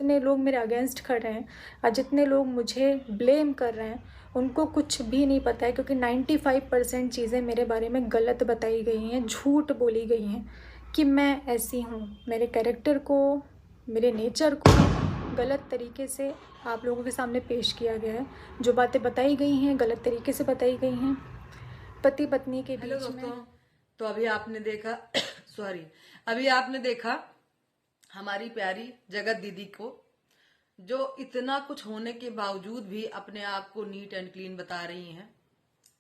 जितने लोग मेरे अगेंस्ट खड़े हैं और जितने लोग मुझे ब्लेम कर रहे हैं उनको कुछ भी नहीं पता है, क्योंकि 95% चीज़ें मेरे बारे में गलत बताई गई हैं, झूठ बोली गई हैं कि मैं ऐसी हूँ। मेरे कैरेक्टर को, मेरे नेचर को गलत तरीके से आप लोगों के सामने पेश किया गया है। जो बातें बताई गई हैं गलत तरीके से बताई गई हैं। पति पत्नी के हेलो बीच में दोस्तों, तो अभी आपने देखा सॉरी, अभी आपने देखा हमारी प्यारी जगत दीदी को, जो इतना कुछ होने के बावजूद भी अपने आप को नीट एंड क्लीन बता रही हैं।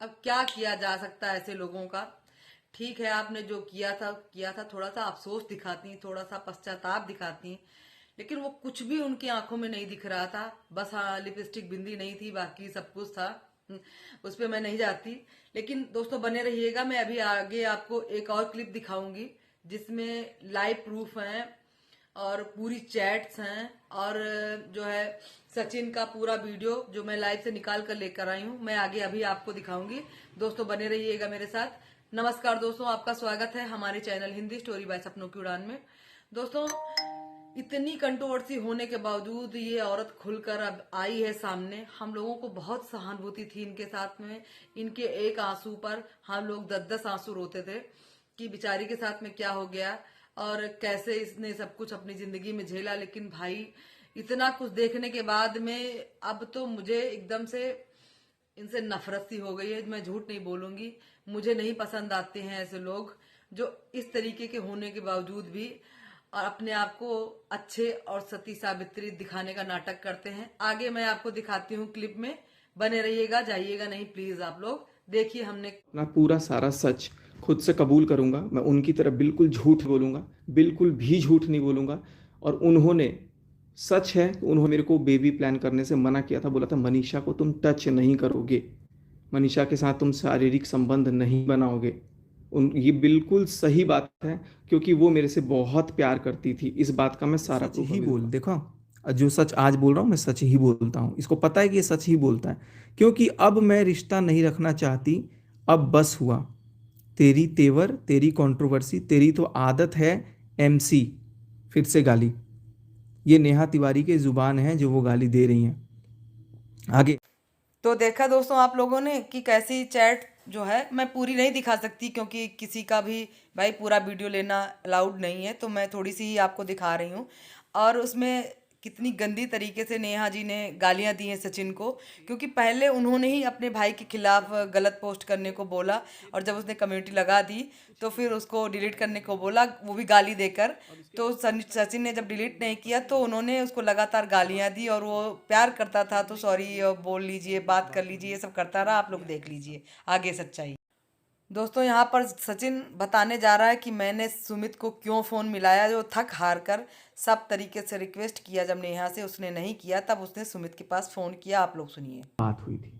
अब क्या किया जा सकता है ऐसे लोगों का। ठीक है, आपने जो किया था, थोड़ा सा अफसोस दिखाती, थोड़ा सा पश्चाताप दिखाती, लेकिन वो कुछ भी उनकी आंखों में नहीं दिख रहा था। बस हाँ, लिपस्टिक बिंदी नहीं थी, बाकी सब कुछ था। उस पर मैं नहीं जाती। लेकिन दोस्तों बने रहिएगा, मैं अभी आगे आपको एक और क्लिप दिखाऊंगी जिसमें लाइव प्रूफ हैं और पूरी चैट्स हैं, और जो है सचिन का पूरा वीडियो जो मैं लाइव से निकाल कर लेकर आई हूँ, मैं आगे अभी आपको दिखाऊंगी। दोस्तों बने रहिएगा मेरे साथ। नमस्कार दोस्तों, आपका स्वागत है हमारे चैनल हिंदी स्टोरी बाय सपनों की उड़ान में। दोस्तों, इतनी कंट्रोवर्सी होने के बावजूद ये औरत खुलकर अब आई है सामने। हम लोगों को बहुत सहानुभूति थी इनके साथ में। इनके एक आंसू पर हम लोग 10-10 आंसू रोते थे कि बेचारी के साथ में क्या हो गया और कैसे इसने सब कुछ अपनी जिंदगी में झेला। लेकिन भाई, इतना कुछ देखने के बाद में अब तो मुझे एकदम से इनसे नफरत सी हो गई है। मैं झूठ नहीं बोलूंगी, मुझे नहीं पसंद आते हैं ऐसे लोग जो इस तरीके के होने के बावजूद भी और अपने आप को अच्छे और सती सावित्री दिखाने का नाटक करते हैं। आगे मैं आपको दिखाती हूँ क्लिप में, बने रहिएगा, जाइएगा नहीं प्लीज। आप लोग देखिए, हमने अपना पूरा सारा सच खुद से कबूल करूंगा। मैं उनकी तरफ बिल्कुल झूठ बोलूंगा, बिल्कुल भी झूठ नहीं बोलूंगा। और उन्होंने, सच है कि उन्होंने मेरे को बेबी प्लान करने से मना किया था। बोला था मनीषा को तुम टच नहीं करोगे, मनीषा के साथ तुम शारीरिक संबंध नहीं बनाओगे। ये बिल्कुल सही बात है, क्योंकि वो मेरे से बहुत प्यार करती थी। इस बात का मैं सारा सच प्रूफ ही अभी बोल, दूंगा। देखो जो सच आज बोल रहा हूँ मैं सच ही बोलता हूँ। इसको पता है कि ये सच ही बोलता है, क्योंकि अब मैं रिश्ता नहीं रखना चाहती। अब बस हुआ। तेरी तेवर, तेरी कंट्रोवर्सी, तेरी तो आदत है एमसी। फिर से गाली। ये नेहा तिवारी के जुबान है जो वो गाली दे रही हैं। आगे। तो देखा दोस्तों आप लोगों ने कि कैसी चैट जो है, मैं पूरी नहीं दिखा सकती क्योंकि किसी का भी भाई पूरा वीडियो लेना अलाउड नहीं है, तो मैं थोड़ी सी ही आपको दिखा रही हूँ। और उसमें कितनी गंदी तरीके से नेहा जी ने गालियां दी हैं सचिन को, क्योंकि पहले उन्होंने ही अपने भाई के खिलाफ गलत पोस्ट करने को बोला, और जब उसने कम्युनिटी लगा दी तो फिर उसको डिलीट करने को बोला, वो भी गाली देकर। तो सचिन ने जब डिलीट नहीं किया तो उन्होंने उसको लगातार गालियां दी, और वो प्यार करता था तो सॉरी बोल लीजिए, बात कर लीजिए, ये सब करता रहा। आप लोग देख लीजिए आगे सच्चाई। दोस्तों यहाँ पर सचिन बताने जा रहा है कि मैंने सुमित को क्यों फ़ोन मिलाया, जो थक हार कर सब तरीके से रिक्वेस्ट किया। जब नेहा से उसने नहीं किया तब उसने सुमित के पास फ़ोन किया। आप लोग सुनिए। बात हुई थी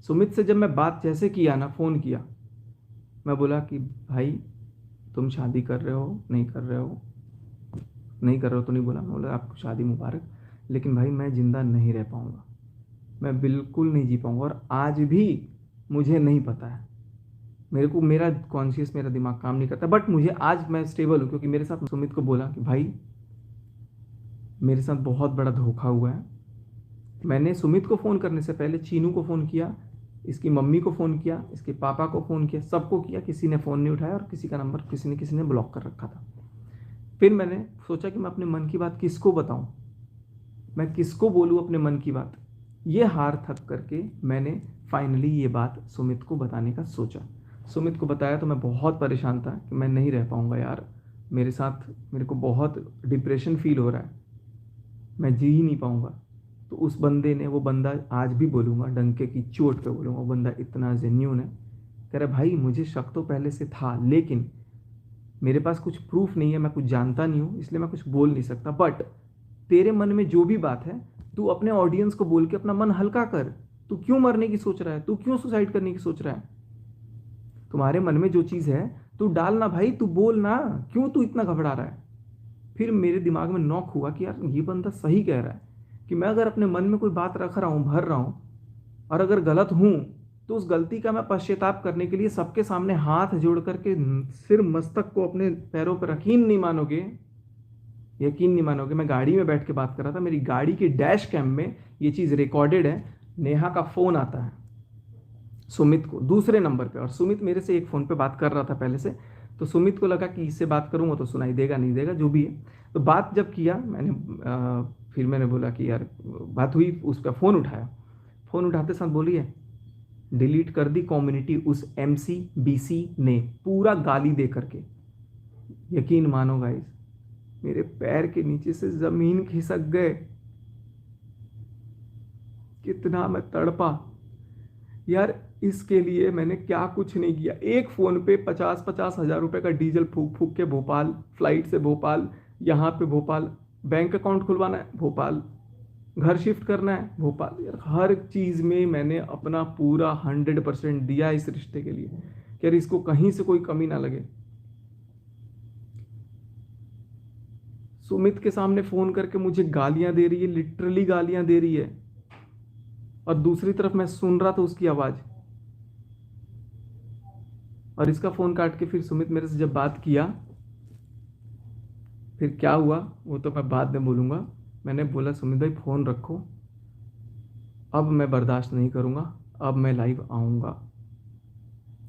सुमित से। जब मैं बात जैसे किया ना, फ़ोन किया, मैं बोला कि भाई तुम शादी कर रहे हो, नहीं कर रहे हो, नहीं कर रहे हो तो नहीं बोला। मैं बोला आपको शादी मुबारक, लेकिन भाई मैं ज़िंदा नहीं रह पाऊँगा, मैं बिल्कुल नहीं जी पाऊँगा। और आज भी मुझे नहीं पता है, मेरे को मेरा कॉन्शियस, मेरा दिमाग काम नहीं करता। बट मुझे आज मैं स्टेबल हूँ, क्योंकि मेरे साथ सुमित को बोला कि भाई मेरे साथ बहुत बड़ा धोखा हुआ है। मैंने सुमित को फ़ोन करने से पहले चीनू को फ़ोन किया, इसकी मम्मी को फ़ोन किया, इसके पापा को फ़ोन किया, सबको किया, किसी ने फ़ोन नहीं उठाया, और किसी का नंबर किसी ने ब्लॉक कर रखा था। फिर मैंने सोचा कि मैं अपने मन की बात किसको बताऊं, मैं किसको बोलूं अपने मन की बात। ये हार थक करके मैंने फाइनली ये बात सुमित को बताने का सोचा। सुमित को बताया तो मैं बहुत परेशान था कि मैं नहीं रह पाऊंगा यार, मेरे साथ, मेरे को बहुत डिप्रेशन फील हो रहा है, मैं जी ही नहीं पाऊंगा। तो उस बंदे ने, वो बंदा आज भी बोलूँगा, डंके की चोट पे बोलूँगा, वो बंदा इतना जेन्यून है। कह रहा भाई मुझे शक तो पहले से था, लेकिन मेरे पास कुछ प्रूफ नहीं है, मैं कुछ जानता नहीं हूँ, इसलिए मैं कुछ बोल नहीं सकता। बट तेरे मन में जो भी बात है तू अपने ऑडियंस को बोल के अपना मन हल्का कर। तू क्यों मरने की सोच रहा है, तू क्यों सुसाइड करने की सोच रहा है? तुम्हारे मन में जो चीज़ है तू डालना भाई, तू बोल ना, क्यों तू इतना घबरा रहा है? फिर मेरे दिमाग में नॉक हुआ कि यार ये बंदा सही कह रहा है, कि मैं अगर अपने मन में कोई बात रख रहा हूँ, भर रहा हूँ, और अगर गलत हूँ तो उस गलती का मैं पश्चाताप करने के लिए सबके सामने हाथ जोड़ करके सिर मस्तक को अपने पैरों पर, यकीन नहीं मानोगे, यकीन नहीं मानोगे, मैं गाड़ी में बैठ के बात कर रहा था, मेरी गाड़ी के डैश कैम में ये चीज़ रिकॉर्डेड है। नेहा का फ़ोन आता है सुमित को दूसरे नंबर पे, और सुमित मेरे से एक फ़ोन पे बात कर रहा था पहले से, तो सुमित को लगा कि इससे बात करूँगा तो सुनाई देगा नहीं देगा, जो भी है। तो बात जब किया मैंने, फिर मैंने बोला कि यार बात हुई, उसका फ़ोन उठाया, फ़ोन उठाते साथ बोली है डिलीट कर दी कम्युनिटी उस MCBC ने, पूरा गाली दे करके। यकीन मानो गाइस, मेरे पैर के नीचे से ज़मीन खिसक गए, कितना मैं तड़पा यार। इसके लिए मैंने क्या कुछ नहीं किया, एक फ़ोन पे 50-50 हज़ार रुपये का डीजल फूक फूक के भोपाल, फ्लाइट से भोपाल, यहाँ पे भोपाल, बैंक अकाउंट खुलवाना है भोपाल, घर शिफ्ट करना है भोपाल, यार हर चीज़ में मैंने अपना पूरा 100% दिया इस रिश्ते के लिए कि यार इसको कहीं से कोई कमी ना लगे। सुमित के सामने फ़ोन करके मुझे गालियां दे रही है, लिटरली गालियां दे रही है, और दूसरी तरफ मैं सुन रहा था उसकी आवाज़। और इसका फ़ोन काट के फिर सुमित मेरे से जब बात किया, फिर क्या हुआ वो तो मैं बाद में बोलूँगा। मैंने बोला सुमित भाई फ़ोन रखो, अब मैं बर्दाश्त नहीं करूँगा, अब मैं लाइव आऊँगा,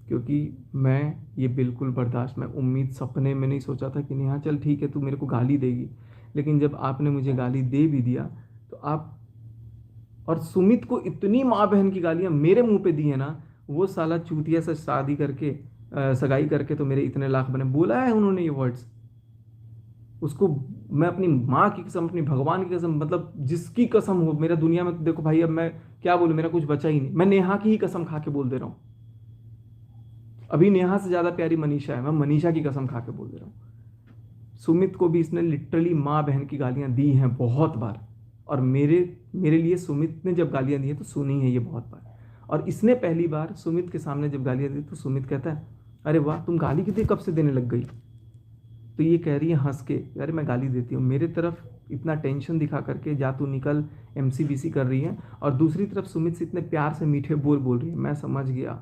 क्योंकि मैं ये बिल्कुल बर्दाश्त, मैं उम्मीद सपने में नहीं सोचा था कि नेहा चल ठीक है तू मेरे को गाली देगी, लेकिन जब आपने मुझे गाली दे भी दिया तो आप, और सुमित को इतनी माँ बहन की गालियाँ मेरे मुंह पे दी है ना, वो साला चूतिया से शादी करके सगाई करके तो मेरे इतने लाख बने, बोला है उन्होंने ये वर्ड्स। उसको मैं अपनी माँ की कसम, अपनी भगवान की कसम, मतलब जिसकी कसम हो मेरा दुनिया में, तो देखो भाई अब मैं क्या बोलूँ, मेरा कुछ बचा ही नहीं, मैं नेहा की ही कसम खा के बोल दे रहा हूँ। अभी नेहा से ज़्यादा प्यारी मनीषा है, मैं मनीषा की कसम खा के बोल दे रहा हूँ। सुमित को भी इसने लिटरली माँ बहन की गालियाँ दी हैं बहुत बार, और मेरे लिए सुमित ने जब गालियाँ दी हैं तो सुनी है ये बहुत बार। और इसने पहली बार सुमित के सामने जब गालियाँ दी तो सुमित कहता है अरे वाह तुम गाली कितनी कब से देने लग गई, तो ये कह रही है हंस के अरे मैं गाली देती हूँ, मेरे तरफ इतना टेंशन दिखा करके जा तू निकल MCBC कर रही है, और दूसरी तरफ सुमित से इतने प्यार से मीठे बोल रही है। मैं समझ गया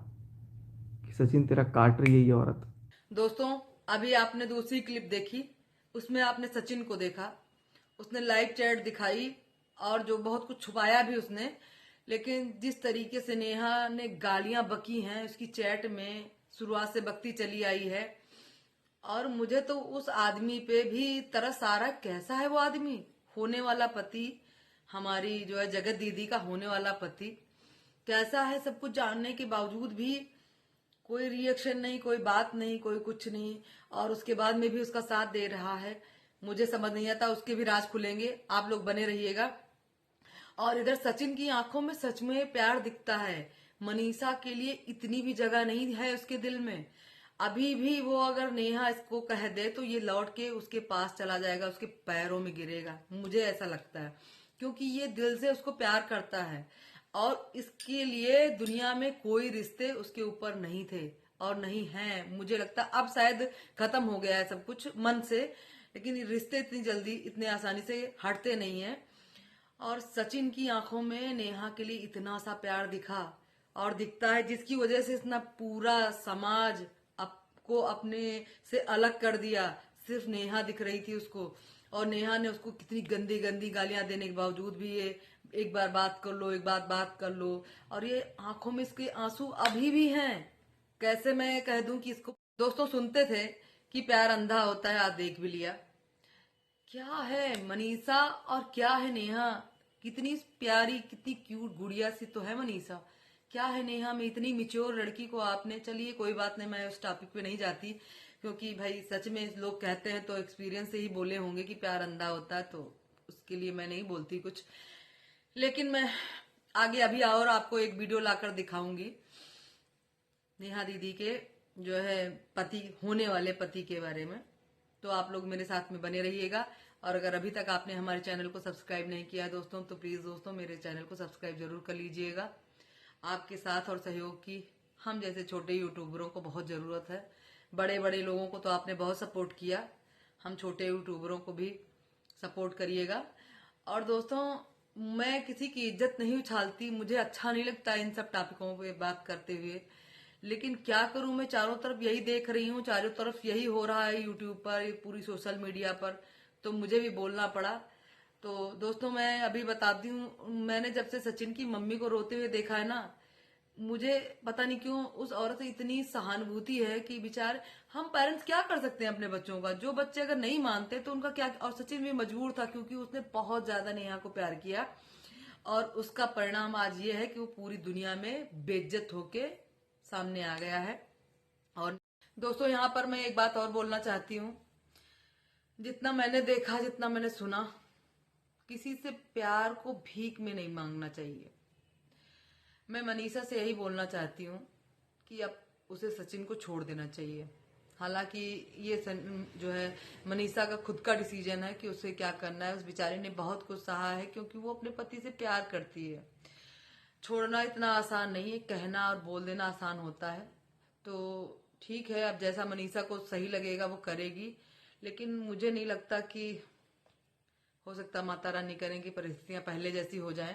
कि सचिन तेरा काट रही है ये औरत। दोस्तों अभी आपने दूसरी क्लिप देखी, उसमें आपने सचिन को देखा, उसने लाइव चैट दिखाई और जो बहुत कुछ छुपाया भी उसने, लेकिन जिस तरीके से नेहा ने गालियां बकी हैं उसकी चैट में, शुरुआत से बकती चली आई है, और मुझे तो उस आदमी पे भी तरस आ रहा है। कैसा है वो आदमी, होने वाला पति, हमारी जो है जगत दीदी का होने वाला पति, कैसा है, सब कुछ जानने के बावजूद भी कोई रिएक्शन नहीं, कोई बात नहीं, कोई कुछ नहीं, और उसके बाद में भी उसका साथ दे रहा है। मुझे समझ नहीं आता, उसके भी राज खुलेंगे, आप लोग बने रहिएगा। और इधर सचिन की आंखों में सच में प्यार दिखता है, मनीषा के लिए इतनी भी जगह नहीं है उसके दिल में। अभी भी वो अगर नेहा इसको कह दे तो ये लौट के उसके पास चला जाएगा, उसके पैरों में गिरेगा, मुझे ऐसा लगता है, क्योंकि ये दिल से उसको प्यार करता है, और इसके लिए दुनिया में कोई रिश्ते उसके ऊपर नहीं थे और नहीं हैं। मुझे लगता है अब शायद खत्म हो गया है सब कुछ मन से, लेकिन रिश्ते इतनी जल्दी इतने आसानी से हटते नहीं है। और सचिन की आंखों में नेहा के लिए इतना सा प्यार दिखा और दिखता है, जिसकी वजह से इतना पूरा समाज आपको अपने से अलग कर दिया। सिर्फ नेहा दिख रही थी उसको, और नेहा ने उसको कितनी गंदी गंदी गालियां देने के बावजूद भी ये एक बार बात कर लो, एक बार बात कर लो, और ये आंखों में इसके आंसू अभी भी हैं। कैसे मैं कह दूं कि इसको, दोस्तों सुनते थे कि प्यार अंधा होता है, आज देख भी लिया। क्या है मनीषा और क्या है नेहा, कितनी प्यारी कितनी क्यूट गुड़िया सी तो है मनीषा, क्या है नेहा में इतनी मिच्योर लड़की को आपने। चलिए कोई बात नहीं, मैं उस टॉपिक पे नहीं जाती, क्योंकि भाई सच में लोग कहते हैं तो एक्सपीरियंस से ही बोले होंगे कि प्यार अंधा होता है, तो उसके लिए मैं नहीं बोलती कुछ। लेकिन मैं आगे अभी और आपको एक वीडियो लाकर दिखाऊंगी नेहा दीदी के जो है पति, होने वाले पति के बारे में, तो आप लोग मेरे साथ में बने रहिएगा। और अगर अभी तक आपने हमारे चैनल को सब्सक्राइब नहीं किया दोस्तों, तो प्लीज दोस्तों मेरे चैनल को सब्सक्राइब जरूर कर लीजिएगा। आपके साथ और सहयोग की हम जैसे छोटे यूट्यूबरों को बहुत जरूरत है। बड़े बड़े लोगों को तो आपने बहुत सपोर्ट किया, हम छोटे यूट्यूबरों को भी सपोर्ट करिएगा। और दोस्तों मैं किसी की इज्जत नहीं उछालती, मुझे अच्छा नहीं लगता इन सब टॉपिकों पे बात करते हुए, लेकिन क्या करूं, मैं चारों तरफ यही देख रही हूँ, चारों तरफ यही हो रहा है यूट्यूब पर, पूरी सोशल मीडिया पर, तो मुझे भी बोलना पड़ा। तो दोस्तों मैं अभी बताती हूँ, मैंने जब से सचिन की मम्मी को रोते हुए देखा है ना, मुझे पता नहीं क्यों उस औरत से इतनी सहानुभूति है कि बेचारे हम पेरेंट्स क्या कर सकते हैं अपने बच्चों का। जो बच्चे अगर नहीं मानते तो उनका क्या। और सचिन भी मजबूर था क्योंकि उसने बहुत ज्यादा नेहा को प्यार किया और उसका परिणाम आज ये है कि वो पूरी दुनिया में बेइज्जत होके सामने आ गया है। और दोस्तों यहाँ पर मैं एक बात और बोलना चाहती हूँ, जितना मैंने देखा, जितना मैंने सुना, किसी से प्यार को भीख में नहीं मांगना चाहिए। मैं मनीषा से यही बोलना चाहती हूँ कि अब उसे सचिन को छोड़ देना चाहिए। हालांकि ये जो है मनीषा का खुद का डिसीजन है कि उसे क्या करना है। उस बेचारी ने बहुत कुछ सहा है क्योंकि वो अपने पति से प्यार करती है। छोड़ना इतना आसान नहीं है, कहना और बोल देना आसान होता है। तो ठीक है, अब जैसा मनीषा को सही लगेगा वो करेगी, लेकिन मुझे नहीं लगता कि हो सकता माता रानी करेंगी परिस्थितियां पहले जैसी हो जाएं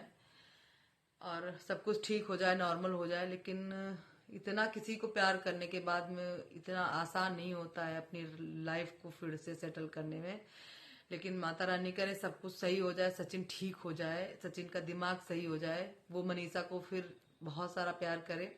और सब कुछ ठीक हो जाए, नॉर्मल हो जाए। लेकिन इतना किसी को प्यार करने के बाद में इतना आसान नहीं होता है अपनी लाइफ को फिर से सेटल करने में। लेकिन माता रानी करे सब कुछ सही हो जाए, सचिन ठीक हो जाए, सचिन का दिमाग सही हो जाए, वो मनीषा को फिर बहुत सारा प्यार करे।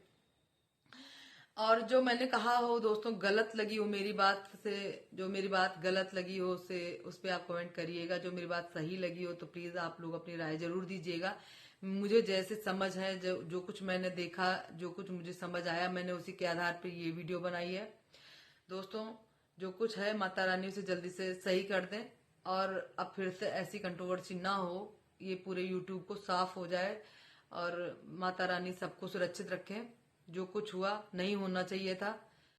और जो मैंने कहा हो दोस्तों गलत लगी हो मेरी बात से, जो मेरी बात गलत लगी हो उस पे आप कमेंट करिएगा। जो मेरी बात सही लगी हो तो प्लीज आप लोग अपनी राय जरूर दीजिएगा। मुझे जैसे समझ है, जो कुछ मैंने देखा, जो कुछ मुझे समझ आया, मैंने उसी के आधार पर ये वीडियो बनाई है। दोस्तों जो कुछ है माता रानी उसे जल्दी से सही कर दें और अब फिर से ऐसी कंट्रोवर्सी ना हो, ये पूरे यूट्यूब को साफ हो जाए और माता रानी सबको सुरक्षित रखें। जो कुछ हुआ नहीं होना चाहिए था।